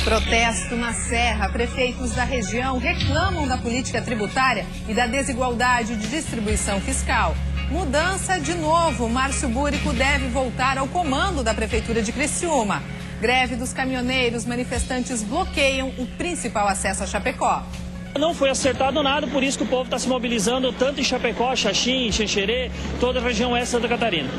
Protesto na Serra. Prefeitos da região reclamam da política tributária e da desigualdade de distribuição fiscal. Mudança de novo. Márcio Búrico deve voltar ao comando da Prefeitura de Criciúma. Greve dos caminhoneiros. Manifestantes bloqueiam o principal acesso a Chapecó. Não foi acertado nada, por isso que o povo está se mobilizando tanto em Chapecó, Xaxim, Xanxerê, toda a região oeste de Santa Catarina.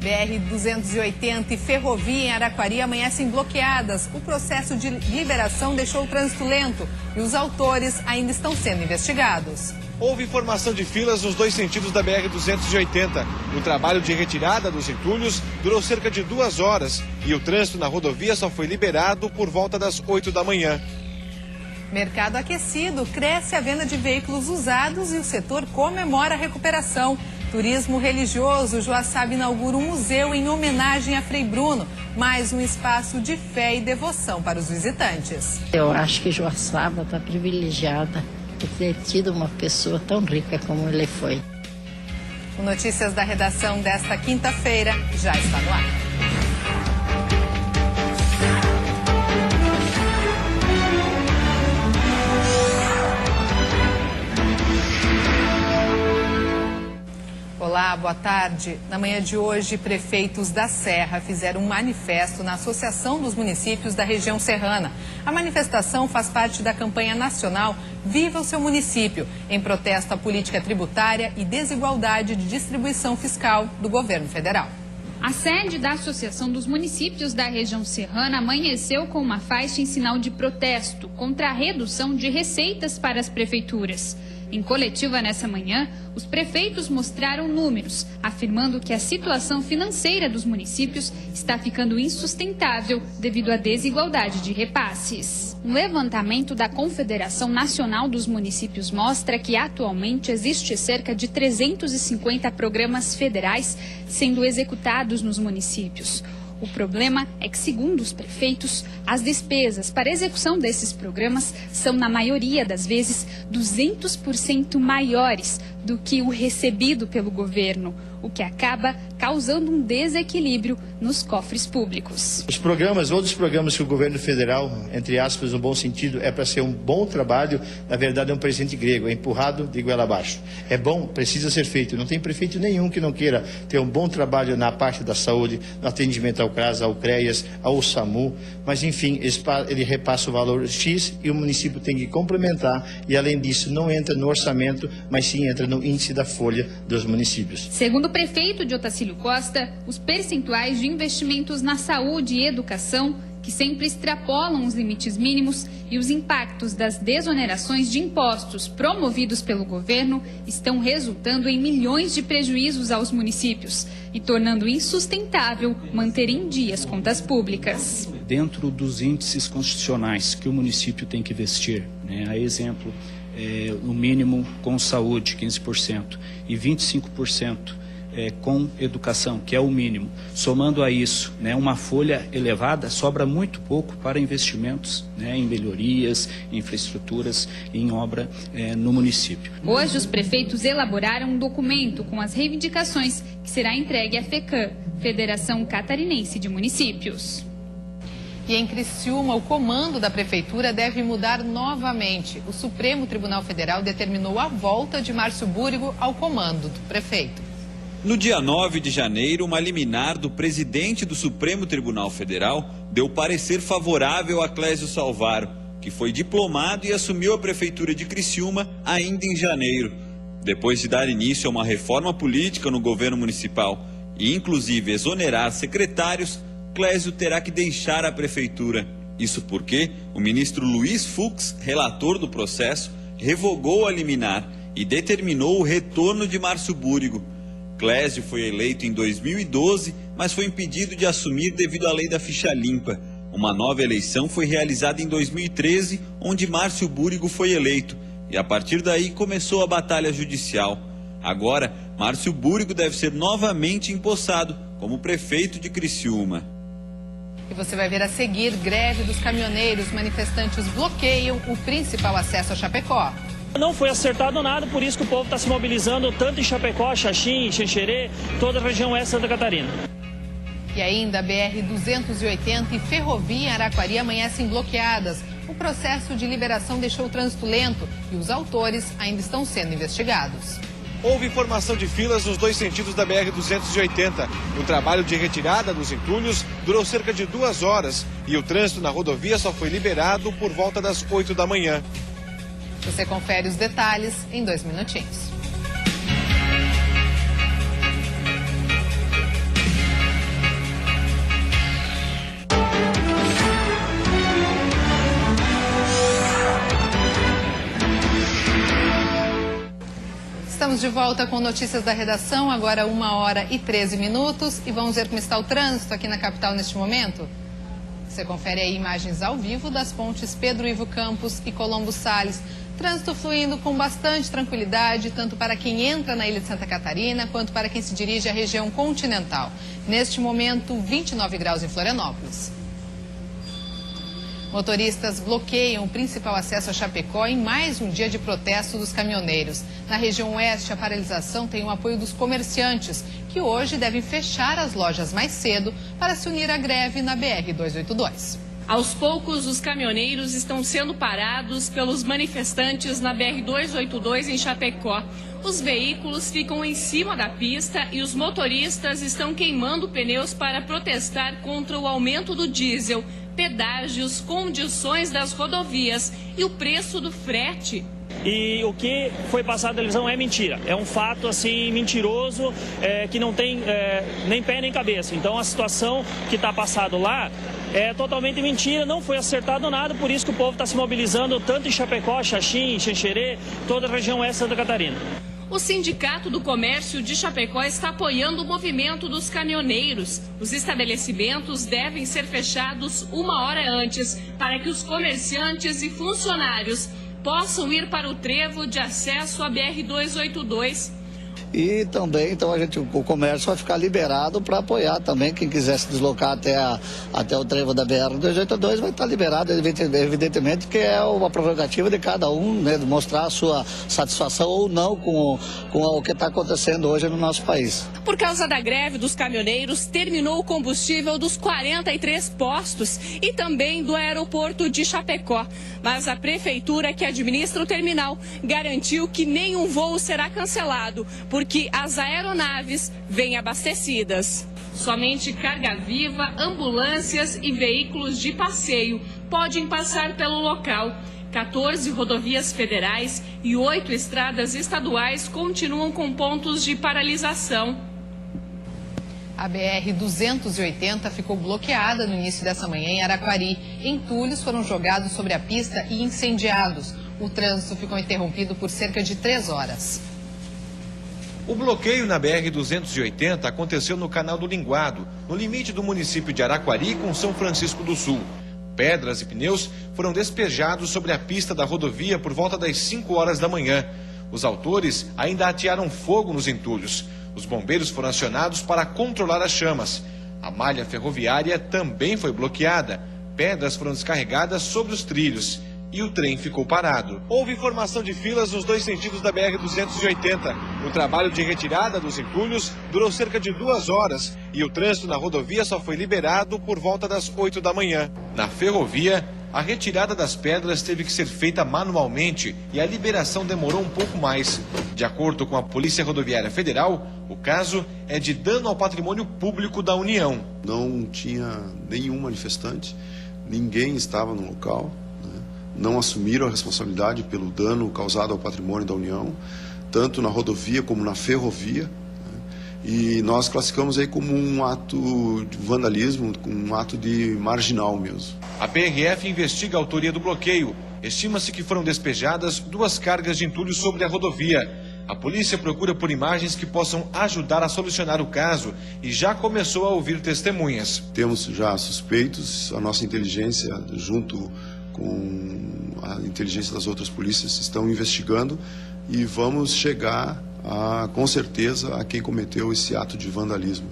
BR-280 e ferrovia em Araquari amanhecem bloqueadas. O processo de liberação deixou o trânsito lento e os autores ainda estão sendo investigados. Houve formação de filas nos dois sentidos da BR-280. O trabalho de retirada dos entulhos durou cerca de 2 horas e o trânsito na rodovia só foi liberado por volta das 8 da manhã. Mercado aquecido, cresce a venda de veículos usados e o setor comemora a recuperação. Turismo religioso, Joaçaba inaugura um museu em homenagem a Frei Bruno, mais um espaço de fé e devoção para os visitantes. Eu acho que Joaçaba está privilegiada por ter tido uma pessoa tão rica como ele foi. O Notícias da Redação desta quinta-feira já está no ar. Olá, boa tarde. Na manhã de hoje, prefeitos da Serra fizeram um manifesto na Associação dos Municípios da região serrana. A manifestação faz parte da campanha nacional Viva o Seu Município, em protesto à política tributária e desigualdade de distribuição fiscal do governo federal. A sede da Associação dos Municípios da região serrana amanheceu com uma faixa em sinal de protesto contra a redução de receitas para as prefeituras. Em coletiva nessa manhã, os prefeitos mostraram números, afirmando que a situação financeira dos municípios está ficando insustentável devido à desigualdade de repasses. Um levantamento da Confederação Nacional dos Municípios mostra que atualmente existe cerca de 350 programas federais sendo executados nos municípios. O problema é que, segundo os prefeitos, as despesas para a execução desses programas são, na maioria das vezes, 200% maiores do que o recebido pelo governo, o que acaba causando um desequilíbrio nos cofres públicos. Os programas, outros programas que o governo federal, entre aspas, no bom sentido, é para ser um bom trabalho, na verdade é um presente grego, é empurrado de goela abaixo. É bom, precisa ser feito. Não tem prefeito nenhum que não queira ter um bom trabalho na parte da saúde, no atendimento ao CRAS, ao CREAS, ao SAMU, mas enfim, ele repassa o valor X e o município tem que complementar e além disso não entra no orçamento, mas sim entra no índice da folha dos municípios. Segundo o prefeito de Otacílio Costa, os percentuais de investimentos na saúde e educação, que sempre extrapolam os limites mínimos, e os impactos das desonerações de impostos promovidos pelo governo estão resultando em milhões de prejuízos aos municípios e tornando insustentável manter em dia as contas públicas. Dentro dos índices constitucionais que o município tem que investir, a exemplo, no mínimo com saúde, 15%, e 25%. Com educação, que é o mínimo. Somando a isso, uma folha elevada, sobra muito pouco para investimentos em melhorias, em infraestruturas e em obra no município. Hoje, os prefeitos elaboraram um documento com as reivindicações que será entregue à FECAM, Federação Catarinense de Municípios. E em Criciúma, o comando da prefeitura deve mudar novamente. O Supremo Tribunal Federal determinou a volta de Márcio Búrico ao comando do prefeito. No dia 9 de janeiro, uma liminar do presidente do Supremo Tribunal Federal deu parecer favorável a Clésio Salvaro, que foi diplomado e assumiu a prefeitura de Criciúma ainda em janeiro. Depois de dar início a uma reforma política no governo municipal e inclusive exonerar secretários, Clésio terá que deixar a prefeitura. Isso porque o ministro Luiz Fux, relator do processo, revogou a liminar e determinou o retorno de Márcio Búrico. Clésio foi eleito em 2012, mas foi impedido de assumir devido à lei da ficha limpa. Uma nova eleição foi realizada em 2013, onde Márcio Búrico foi eleito, e a partir daí começou a batalha judicial. Agora, Márcio Búrico deve ser novamente empossado como prefeito de Criciúma. E você vai ver a seguir: greve dos caminhoneiros. Manifestantes bloqueiam o principal acesso a Chapecó. Não foi acertado nada, por isso que o povo está se mobilizando tanto em Chapecó, Xaxim, Xanxerê, toda a região oeste de Santa Catarina. E ainda a BR-280 e Ferrovia em Araquari amanhecem bloqueadas. O processo de liberação deixou o trânsito lento e os autores ainda estão sendo investigados. Houve formação de filas nos dois sentidos da BR-280. O trabalho de retirada dos entulhos durou cerca de 2 horas e o trânsito na rodovia só foi liberado por volta das 8 da manhã. Você confere os detalhes em 2 minutinhos. Estamos de volta com notícias da redação, agora 1h13 e vamos ver como está o trânsito aqui na capital neste momento. Você confere aí imagens ao vivo das pontes Pedro Ivo Campos e Colombo Salles. Trânsito fluindo com bastante tranquilidade, tanto para quem entra na Ilha de Santa Catarina, quanto para quem se dirige à região continental. Neste momento, 29 graus em Florianópolis. Motoristas bloqueiam o principal acesso a Chapecó em mais um dia de protesto dos caminhoneiros. Na região oeste, a paralisação tem o apoio dos comerciantes, que hoje devem fechar as lojas mais cedo para se unir à greve na BR-282. Aos poucos, os caminhoneiros estão sendo parados pelos manifestantes na BR-282 em Chapecó. Os veículos ficam em cima da pista e os motoristas estão queimando pneus para protestar contra o aumento do diesel, pedágios, condições das rodovias e o preço do frete. E o que foi passado na televisão é mentira. É um fato assim mentiroso, que não tem nem pé nem cabeça. Então a situação que está passado lá é totalmente mentira, não foi acertado nada, por isso que o povo está se mobilizando tanto em Chapecó, Xaxim, Xanxerê, toda a região oeste de Santa Catarina. O Sindicato do Comércio de Chapecó está apoiando o movimento dos caminhoneiros. Os estabelecimentos devem ser fechados 1 hora antes para que os comerciantes e funcionários possam ir para o trevo de acesso à BR-282. E também, então, o comércio vai ficar liberado para apoiar também. Quem quiser se deslocar até o trevo da BR-282 vai estar liberado, evidentemente, que é uma prerrogativa de cada um, né, de mostrar a sua satisfação ou não com o que está acontecendo hoje no nosso país. Por causa da greve dos caminhoneiros, terminou o combustível dos 43 postos e também do aeroporto de Chapecó. Mas a prefeitura que administra o terminal garantiu que nenhum voo será cancelado, porque as aeronaves vêm abastecidas. Somente carga viva, ambulâncias e veículos de passeio podem passar pelo local. 14 rodovias federais e 8 estradas estaduais continuam com pontos de paralisação. A BR-280 ficou bloqueada no início dessa manhã em Araquari. Entulhos foram jogados sobre a pista e incendiados. O trânsito ficou interrompido por cerca de 3 horas. O bloqueio na BR-280 aconteceu no Canal do Linguado, no limite do município de Araquari com São Francisco do Sul. Pedras e pneus foram despejados sobre a pista da rodovia por volta das 5 horas da manhã. Os autores ainda atearam fogo nos entulhos. Os bombeiros foram acionados para controlar as chamas. A malha ferroviária também foi bloqueada. Pedras foram descarregadas sobre os trilhos e o trem ficou parado. Houve formação de filas nos dois sentidos da BR-280. O trabalho de retirada dos entulhos durou cerca de 2 horas e o trânsito na rodovia só foi liberado por volta das 8 da manhã. Na ferrovia, a retirada das pedras teve que ser feita manualmente e a liberação demorou um pouco mais. De acordo com a Polícia Rodoviária Federal, o caso é de dano ao patrimônio público da União. Não tinha nenhum manifestante, ninguém estava no local, né? Não assumiram a responsabilidade pelo dano causado ao patrimônio da União, tanto na rodovia como na ferrovia. E nós classificamos aí como um ato de vandalismo, um ato de marginal mesmo. A PRF investiga a autoria do bloqueio. Estima-se que foram despejadas 2 cargas de entulho sobre a rodovia. A polícia procura por imagens que possam ajudar a solucionar o caso e já começou a ouvir testemunhas. Temos já suspeitos, a nossa inteligência, junto com a inteligência das outras polícias, estão investigando e vamos chegar com certeza a quem cometeu esse ato de vandalismo.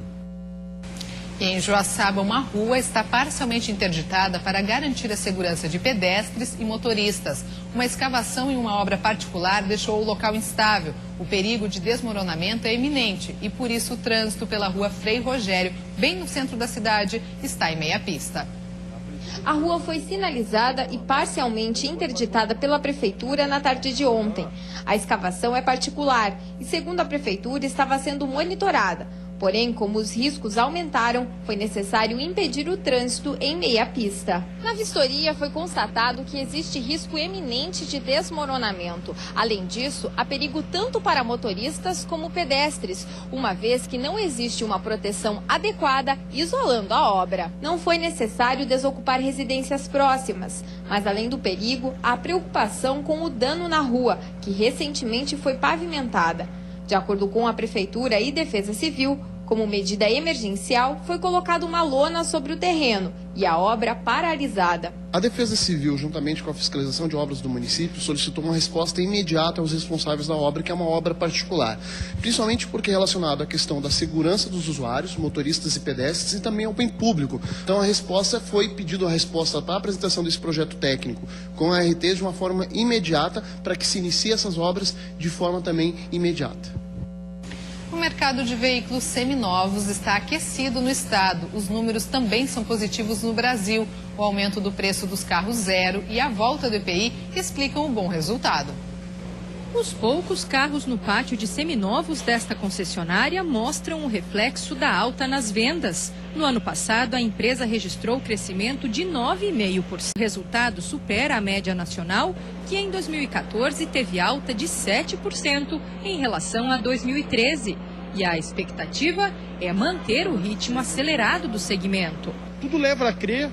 E em Joaçaba, uma rua está parcialmente interditada para garantir a segurança de pedestres e motoristas. Uma escavação em uma obra particular deixou o local instável. O perigo de desmoronamento é iminente e, por isso, o trânsito pela rua Frei Rogério, bem no centro da cidade, está em meia pista. A rua foi sinalizada e parcialmente interditada pela Prefeitura na tarde de ontem. A escavação é particular e, segundo a Prefeitura, estava sendo monitorada. Porém, como os riscos aumentaram, foi necessário impedir o trânsito em meia pista. Na vistoria, foi constatado que existe risco eminente de desmoronamento. Além disso, há perigo tanto para motoristas como pedestres, uma vez que não existe uma proteção adequada isolando a obra. Não foi necessário desocupar residências próximas, mas além do perigo, há preocupação com o dano na rua, que recentemente foi pavimentada. De acordo com a Prefeitura e Defesa Civil, como medida emergencial, foi colocada uma lona sobre o terreno e a obra paralisada. A Defesa Civil, juntamente com a Fiscalização de Obras do município, solicitou uma resposta imediata aos responsáveis da obra, que é uma obra particular, principalmente porque é relacionado à questão da segurança dos usuários, motoristas e pedestres, e também ao bem público. Então a resposta foi pedido a resposta para a apresentação desse projeto técnico com a RT de uma forma imediata, para que se inicie essas obras de forma também imediata. O mercado de veículos seminovos está aquecido no estado. Os números também são positivos no Brasil. O aumento do preço dos carros zero e a volta do IPI explicam o bom resultado. Os poucos carros no pátio de seminovos desta concessionária mostram o reflexo da alta nas vendas. No ano passado, a empresa registrou crescimento de 9,5%. O resultado supera a média nacional, que em 2014 teve alta de 7% em relação a 2013. E a expectativa é manter o ritmo acelerado do segmento. Tudo leva a crer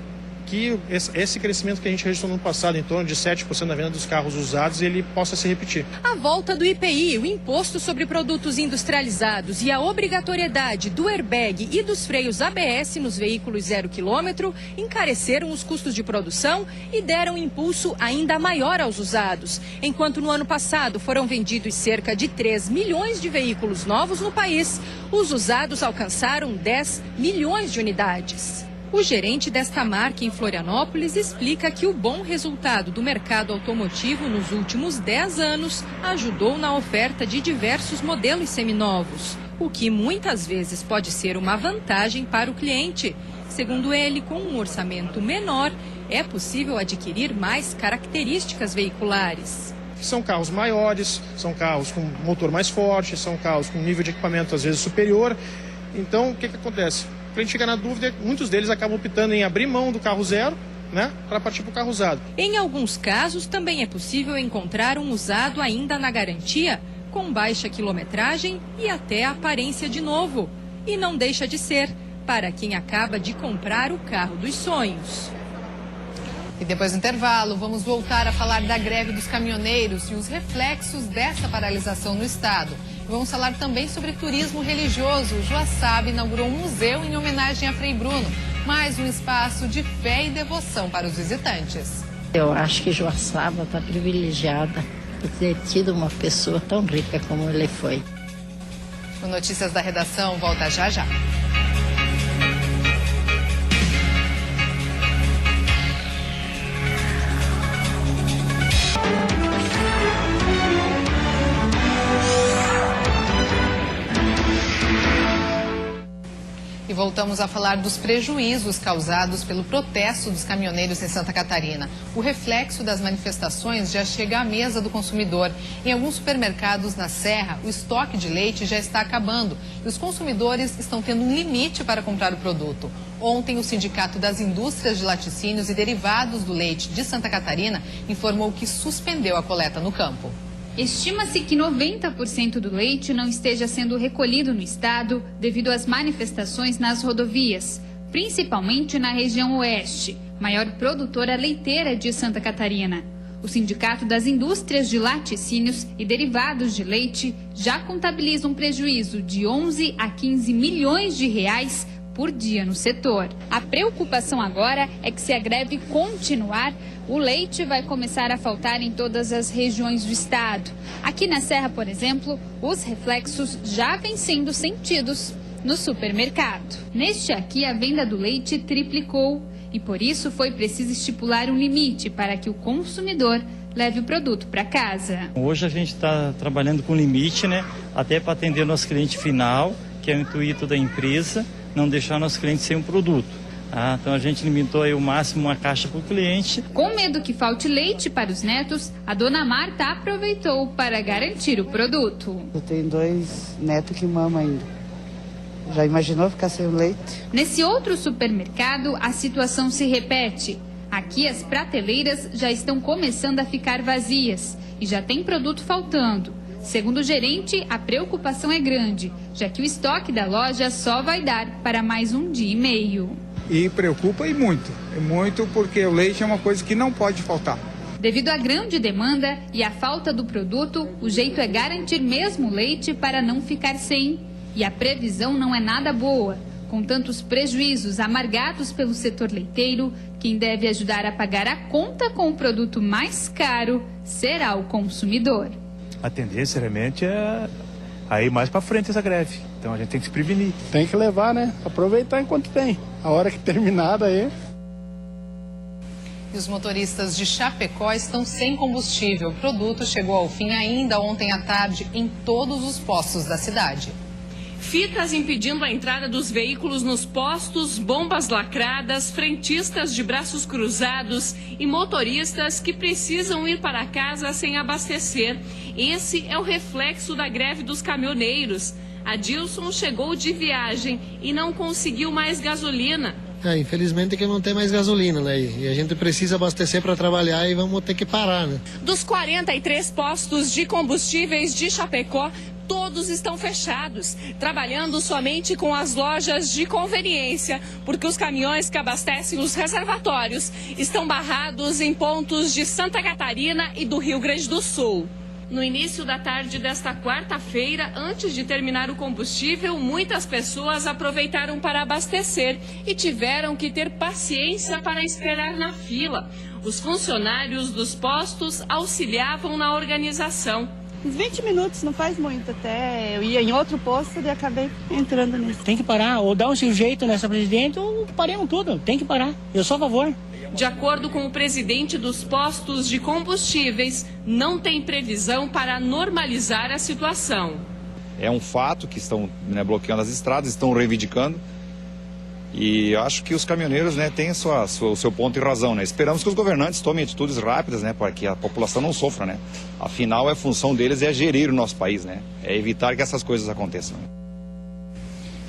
que esse crescimento que a gente registrou no ano passado, em torno de 7% da venda dos carros usados, ele possa se repetir. A volta do IPI, o Imposto sobre Produtos Industrializados, e a obrigatoriedade do airbag e dos freios ABS nos veículos 0 km encareceram os custos de produção e deram impulso ainda maior aos usados. Enquanto no ano passado foram vendidos cerca de 3 milhões de veículos novos no país, os usados alcançaram 10 milhões de unidades. O gerente desta marca em Florianópolis explica que o bom resultado do mercado automotivo nos últimos 10 anos ajudou na oferta de diversos modelos seminovos, o que muitas vezes pode ser uma vantagem para o cliente. Segundo ele, com um orçamento menor, é possível adquirir mais características veiculares. São carros maiores, são carros com motor mais forte, são carros com nível de equipamento às vezes superior. Então, o que acontece? O cliente fica na dúvida, muitos deles acabam optando em abrir mão do carro zero, para partir para o carro usado. Em alguns casos, também é possível encontrar um usado ainda na garantia, com baixa quilometragem e até aparência de novo. E não deixa de ser para quem acaba de comprar o carro dos sonhos. E depois do intervalo, vamos voltar a falar da greve dos caminhoneiros e os reflexos dessa paralisação no estado. Vamos falar também sobre turismo religioso. O Joaçaba inaugurou um museu em homenagem a Frei Bruno, mais um espaço de fé e devoção para os visitantes. Eu acho que Joaçaba está privilegiada por ter tido uma pessoa tão rica como ele foi. O Notícias da Redação volta já já. E voltamos a falar dos prejuízos causados pelo protesto dos caminhoneiros em Santa Catarina. O reflexo das manifestações já chega à mesa do consumidor. Em alguns supermercados na Serra, o estoque de leite já está acabando e os consumidores estão tendo um limite para comprar o produto. Ontem, o Sindicato das Indústrias de Laticínios e Derivados do Leite de Santa Catarina informou que suspendeu a coleta no campo. Estima-se que 90% do leite não esteja sendo recolhido no estado devido às manifestações nas rodovias, principalmente na região oeste, maior produtora leiteira de Santa Catarina. O Sindicato das Indústrias de Laticínios e Derivados de Leite já contabiliza um prejuízo de 11 a 15 milhões de reais por dia no setor. A preocupação agora é que, se a greve continuar, o leite vai começar a faltar em todas as regiões do estado. Aqui na Serra, por exemplo, os reflexos já vêm sendo sentidos. no supermercado. Neste aqui, a venda do leite triplicou e por isso foi preciso estipular um limite para que o consumidor leve o produto para casa. Hoje a gente está trabalhando com limite, né? Até para atender o nosso cliente final, que é o intuito da empresa, não deixar nosso cliente sem um produto. Então a gente limitou aí o máximo uma caixa para o cliente. Com medo que falte leite para os netos, a dona Marta aproveitou para garantir o produto. Eu tenho 2 netos que mamam ainda. Já imaginou ficar sem o leite? Nesse outro supermercado, a situação se repete. Aqui as prateleiras já estão começando a ficar vazias e já tem produto faltando. Segundo o gerente, a preocupação é grande, já que o estoque da loja só vai dar para mais 1 dia e meio. E preocupa muito porque o leite é uma coisa que não pode faltar. Devido à grande demanda e à falta do produto, o jeito é garantir mesmo o leite para não ficar sem. E a previsão não é nada boa. Com tantos prejuízos amargados pelo setor leiteiro, quem deve ajudar a pagar a conta com o produto mais caro será o consumidor. A tendência realmente é aí mais para frente essa greve. Então a gente tem que se prevenir. Tem que levar, né? Aproveitar enquanto tem. A hora que terminar daí. E os motoristas de Chapecó estão sem combustível. O produto chegou ao fim ainda ontem à tarde em todos os postos da cidade. Fitas impedindo a entrada dos veículos nos postos, bombas lacradas, frentistas de braços cruzados e motoristas que precisam ir para casa sem abastecer. Esse é o reflexo da greve dos caminhoneiros. Adilson chegou de viagem e não conseguiu mais gasolina. Infelizmente que não tem mais gasolina, né? E a gente precisa abastecer para trabalhar e vamos ter que parar, né? Dos 43 postos de combustíveis de Chapecó, todos estão fechados, trabalhando somente com as lojas de conveniência, porque os caminhões que abastecem os reservatórios estão barrados em pontos de Santa Catarina e do Rio Grande do Sul. No início da tarde desta quarta-feira, antes de terminar o combustível, muitas pessoas aproveitaram para abastecer e tiveram que ter paciência para esperar na fila. Os funcionários dos postos auxiliavam na organização. Uns 20 minutos, não faz muito, até eu ia em outro posto e acabei entrando nesse. Tem que parar, ou dá um jeito nessa presidente, ou paremos tudo, tem que parar, eu sou a favor. De acordo com o presidente dos postos de combustíveis, não tem previsão para normalizar a situação. É um fato que estão bloqueando as estradas, estão reivindicando. E acho que os caminhoneiros têm o seu ponto de razão. Esperamos que os governantes tomem atitudes rápidas para que a população não sofra. Afinal, a função deles é gerir o nosso país, é evitar que essas coisas aconteçam.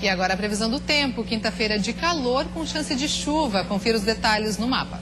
E agora a previsão do tempo, quinta-feira de calor com chance de chuva. Confira os detalhes no mapa.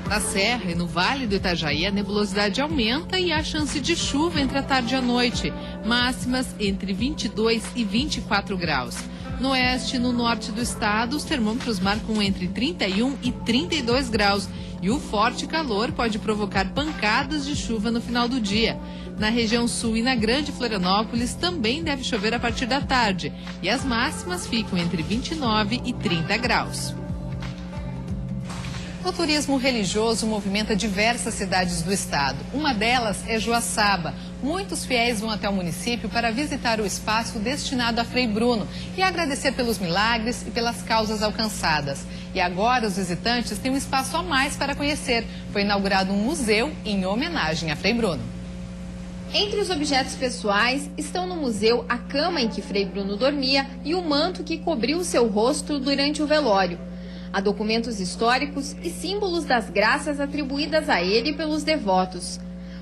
Na Serra e no Vale do Itajaí, a nebulosidade aumenta e há chance de chuva entre a tarde e a noite. Máximas entre 22 e 24 graus. No oeste e no norte do estado, os termômetros marcam entre 31 e 32 graus. E o forte calor pode provocar pancadas de chuva no final do dia. Na região sul e na Grande Florianópolis também deve chover a partir da tarde. E as máximas ficam entre 29 e 30 graus. O turismo religioso movimenta diversas cidades do estado. Uma delas é Joaçaba. Muitos fiéis vão até o município para visitar o espaço destinado a Frei Bruno e agradecer pelos milagres e pelas causas alcançadas. E agora os visitantes têm um espaço a mais para conhecer. Foi inaugurado um museu em homenagem a Frei Bruno. Entre os objetos pessoais estão no museu a cama em que Frei Bruno dormia e o manto que cobriu seu rosto durante o velório. Há documentos históricos e símbolos das graças atribuídas a ele pelos devotos.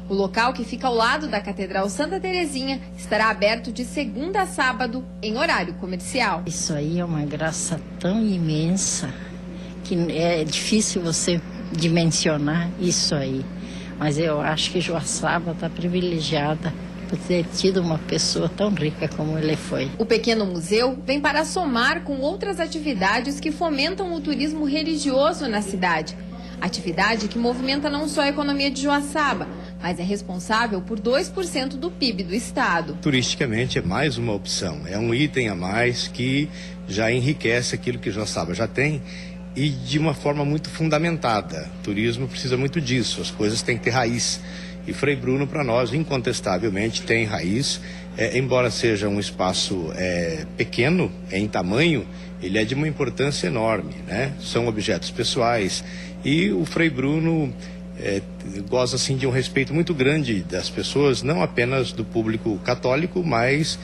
O local, que fica ao lado da Catedral Santa Terezinha, estará aberto de segunda a sábado, em horário comercial. Isso aí é uma graça tão imensa que é difícil você dimensionar isso aí. Mas eu acho que Joaçaba está privilegiada por ter tido uma pessoa tão rica como ele foi. O pequeno museu vem para somar com outras atividades que fomentam o turismo religioso na cidade. Atividade que movimenta não só a economia de Joaçaba, mas é responsável por 2% do PIB do estado. Turisticamente é mais uma opção, é um item a mais que já enriquece aquilo que Joaçaba já tem e de uma forma muito fundamentada. O turismo precisa muito disso, as coisas têm que ter raiz. E Frei Bruno, para nós, incontestavelmente, tem raiz, embora seja um espaço pequeno em tamanho, ele é de uma importância enorme, né? São objetos pessoais e o Frei Bruno goza assim de um respeito muito grande das pessoas, não apenas do público católico, mas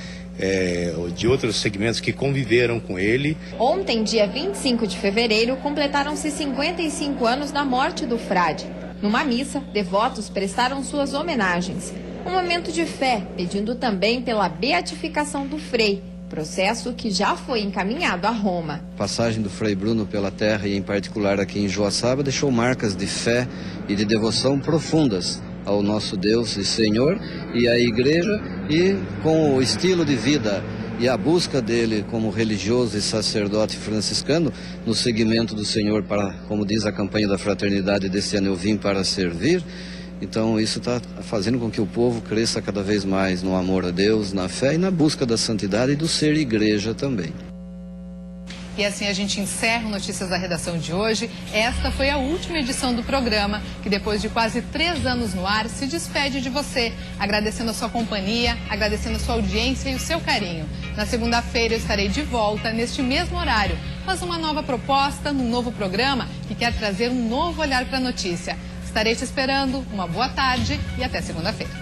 de outros segmentos que conviveram com ele. Ontem, dia 25 de fevereiro, completaram-se 55 anos da morte do frade. Numa missa, devotos prestaram suas homenagens. Um momento de fé, pedindo também pela beatificação do Frei, processo que já foi encaminhado a Roma. A passagem do Frei Bruno pela terra e em particular aqui em Joaçaba deixou marcas de fé e de devoção profundas ao nosso Deus e Senhor e à Igreja, e com o estilo de vida e a busca dele como religioso e sacerdote franciscano no seguimento do Senhor para, como diz a campanha da fraternidade desse ano, eu vim para servir. Então isso está fazendo com que o povo cresça cada vez mais no amor a Deus, na fé e na busca da santidade e do ser igreja também. E assim a gente encerra o Notícias da Redação de hoje. Esta foi a última edição do programa, que depois de quase 3 anos no ar, se despede de você, agradecendo a sua companhia, agradecendo a sua audiência e o seu carinho. Na segunda-feira eu estarei de volta, neste mesmo horário, mas uma nova proposta, num novo programa que quer trazer um novo olhar para a notícia. Estarei te esperando, uma boa tarde e até segunda-feira.